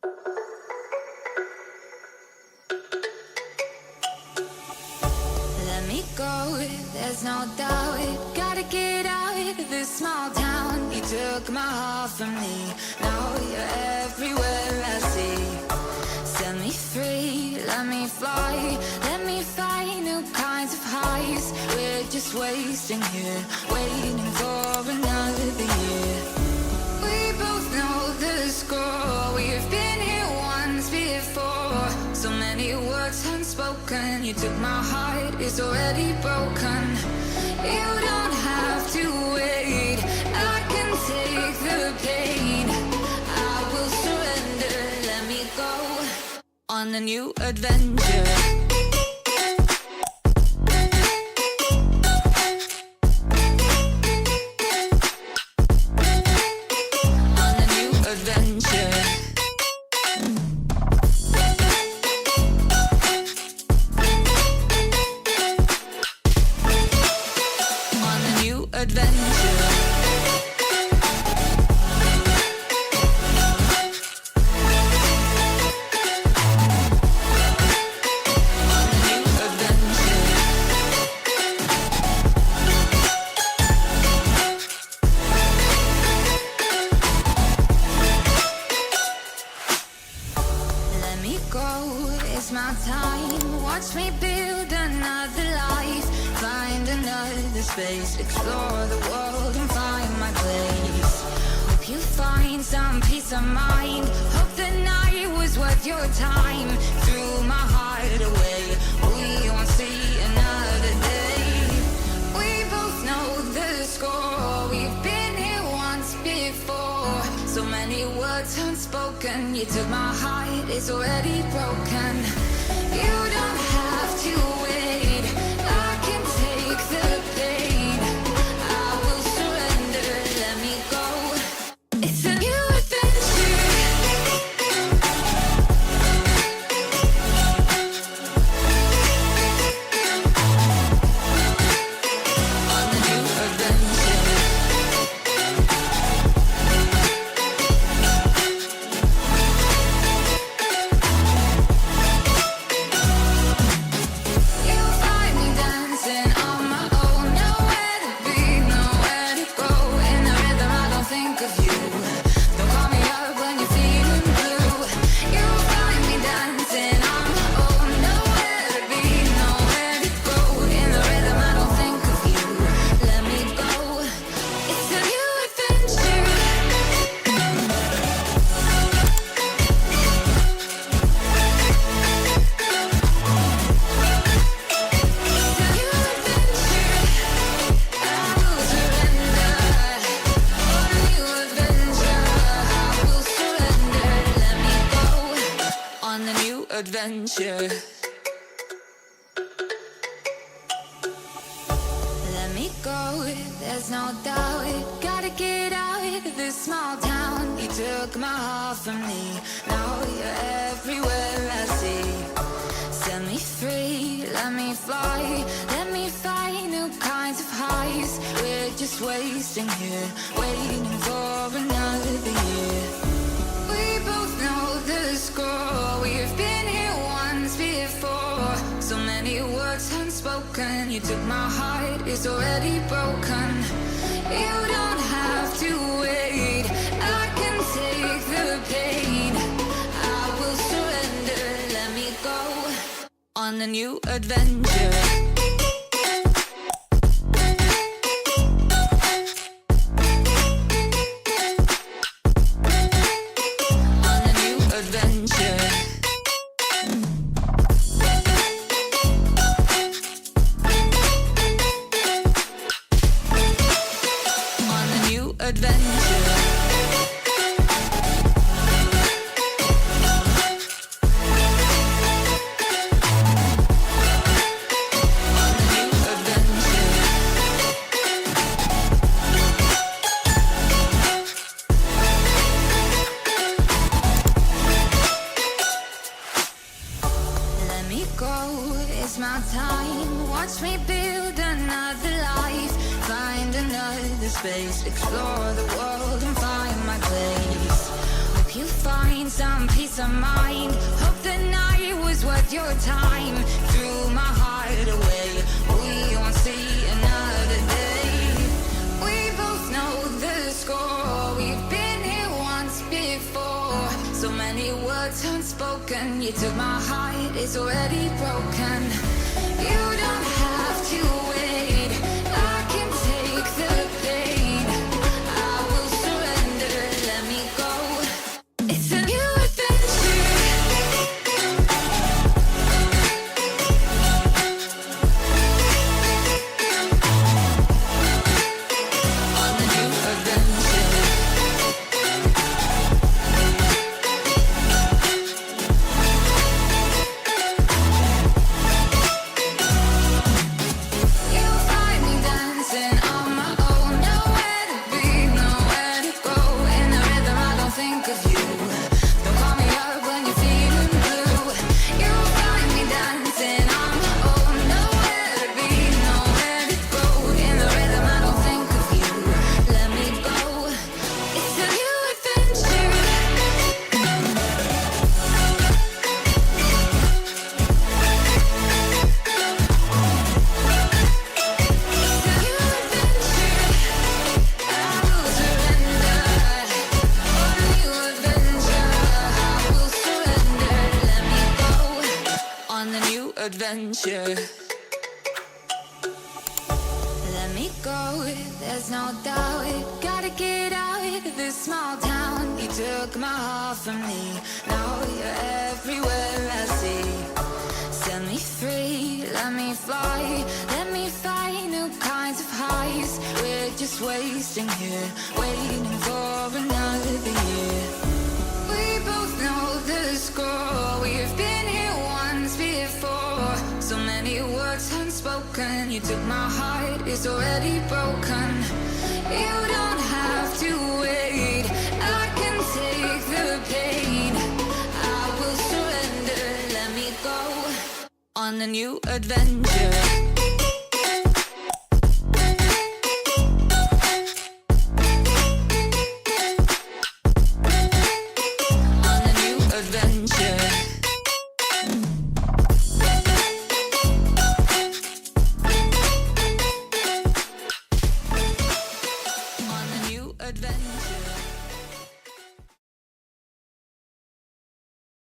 Let me go, there's no doubt. Gotta get out of this small town. You took my heart from me, now you're everywhere I see. Set me free, let me fly. Let me find new kinds of highs. We're just wasting here, waiting for another year. We both know the score. We've been here once before. So many words unspoken. You took my heart, it's already broken. You don't have to wait, I can take the pain. I will surrender, let me go on a new adventure. Space, explore the world and find my place. Hope you find some peace of mind. Hope the night was worth your time. Threw my heart away, we won't see another day. We both know the score. We've been here once before. So many words unspoken. You took my heart, it's already broken. You don't have to wait, I can take the pain. I will surrender, let me go. It's a new adventure. On a new adventure. You'll find me dancing on my own. Nowhere to be, nowhere to go. In the rhythm I don't think of you. Don't call me up when you're feeling blue. You'll find me dancing on my own. Nowhere to be, nowhere to go. In the rhythm I don't think of you. Let me go. It's a new adventure. On a new adventure. Let me go, there's no doubt. Gotta get out of this small town. You took my heart from me, now you're everywhere I see. Set me free, let me fly. Let me find new kinds of highs. We're just wasting here, waiting for another year. We both know the score. We've been here once before. So many words unspoken. You took my heart, it's already broken. You don't have to wait, I can take the pain. I will surrender, let me go on a new adventure. It's my time, watch me build another life. Find another space, explore the world and find my place. Hope you find some peace peace of mind. Hope the night was worth your time. Threw my heart away, we won't see another day. We both know the score, we've been here once before. So many words unspoken, you took my heart, it's already broken. You don't have to wait, I can take the pain. I will surrender, let me go. It's a new adventure. On the new adventure. You find me dancing on my own, nowhere to be, nowhere to go. In the rhythm, I don't think of you. Don't call me up when you're feeling blue. You find me dancing on my own, nowhere to be, nowhere to go. In the rhythm, I don't think of you. Let me go. It's a new adventure. On the new adventure. Let me go, there's no doubt. Gotta get out of this small town. You took my heart from me, now you're everywhere I see. Set me free, let me fly. Let me find new kinds of highs. We're just wasting here, waiting for another year. We both know the score, we've been here once before. So many words unspoken, you took my heart, it's already broken. You don't have to wait, I can take the pain. I will surrender, let me go. On a new adventure.